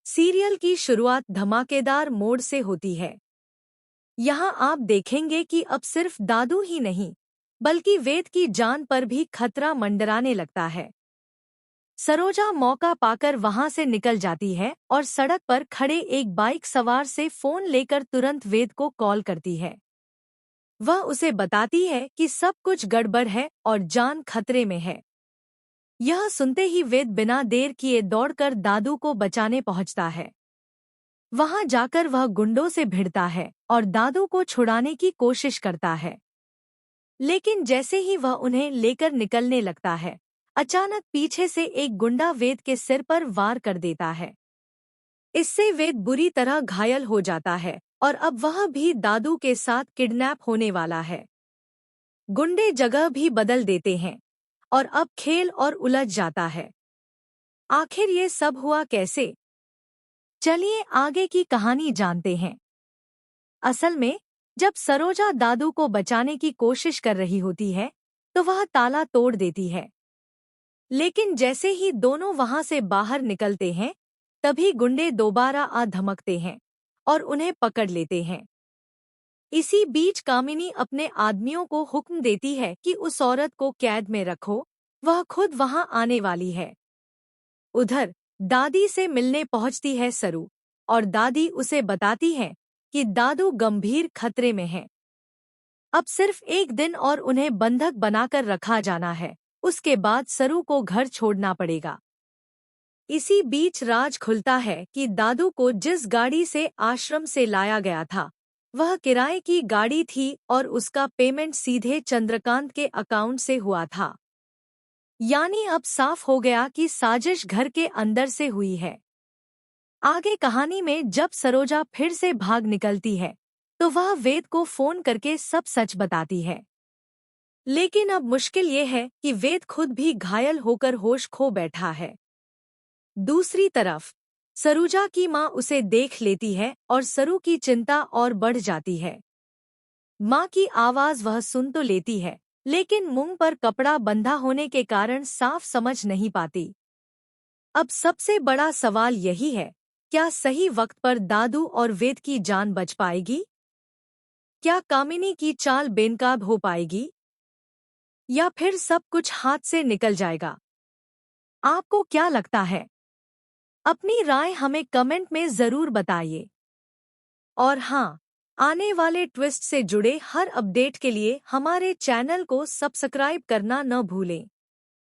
Serial की शुरुआत धमाकेदार मोड से होती है। यहाँ आप देखेंगे कि अब सिर्फ दादू ही नहीं, बल्कि वेद की जान पर भी खतरा मंडराने लगता है। सरोजा मौका पाकर वहां से निकल जाती है और सड़क पर खड़े एक बाइक सवार से फोन लेकर तुरंत वेद को कॉल करती है। वह उसे बताती है कि सब कुछ गड़बड़ है और जान खतरे में है। यह सुनते ही वेद बिना देर किए दौड़कर दादू को बचाने पहुंचता है। वहां जाकर वह गुंडों से भिड़ता है और दादू को छुड़ाने की कोशिश करता है। लेकिन जैसे ही वह उन्हें लेकर निकलने लगता है, अचानक पीछे से एक गुंडा वेद के सिर पर वार कर देता है। इससे वेद बुरी तरह घायल हो जाता है और अब वह भी दादू के साथ किडनैप होने वाला है। गुंडे जगह भी बदल देते हैं और अब खेल और उलझ जाता है। आखिर ये सब हुआ कैसे? चलिए आगे की कहानी जानते हैं। असल में जब सरोजा दादू को बचाने की कोशिश कर रही होती है, तो वह ताला तोड़ देती है। लेकिन जैसे ही दोनों वहां से बाहर निकलते हैं, तभी गुंडे दोबारा आ धमकते हैं और उन्हें पकड़ लेते हैं। इसी बीच कामिनी अपने आदमियों को हुक्म देती है कि उस औरत को कैद में रखो, वह खुद वहां आने वाली है। उधर दादी से मिलने पहुंचती है सरू और दादी उसे बताती है कि दादू गंभीर खतरे में है। अब सिर्फ एक दिन और उन्हें बंधक बनाकर रखा जाना है, उसके बाद सरू को घर छोड़ना पड़ेगा। इसी बीच राज खुलता है कि दादू को जिस गाड़ी से आश्रम से लाया गया था, वह किराए की गाड़ी थी और उसका पेमेंट सीधे चंद्रकांत के अकाउंट से हुआ था। यानी अब साफ हो गया कि साजिश घर के अंदर से हुई है। आगे कहानी में जब सरोजा फिर से भाग निकलती है, तो वह वेद को फोन करके सब सच बताती है। लेकिन अब मुश्किल ये है कि वेद खुद भी घायल होकर होश खो बैठा है। दूसरी तरफ सरोजा की माँ उसे देख लेती है और सरू की चिंता और बढ़ जाती है। माँ की आवाज वह सुन तो लेती है, लेकिन मुंह पर कपड़ा बंधा होने के कारण साफ समझ नहीं पाती। अब सबसे बड़ा सवाल यही है, क्या सही वक्त पर दादू और वेद की जान बच पाएगी? क्या कामिनी की चाल बेनकाब हो पाएगी? या फिर सब कुछ हाथ से निकल जाएगा? आपको क्या लगता है? अपनी राय हमें कमेंट में जरूर बताइए। और हाँ, आने वाले ट्विस्ट से जुड़े हर अपडेट के लिए हमारे चैनल को सब्सक्राइब करना न भूलें।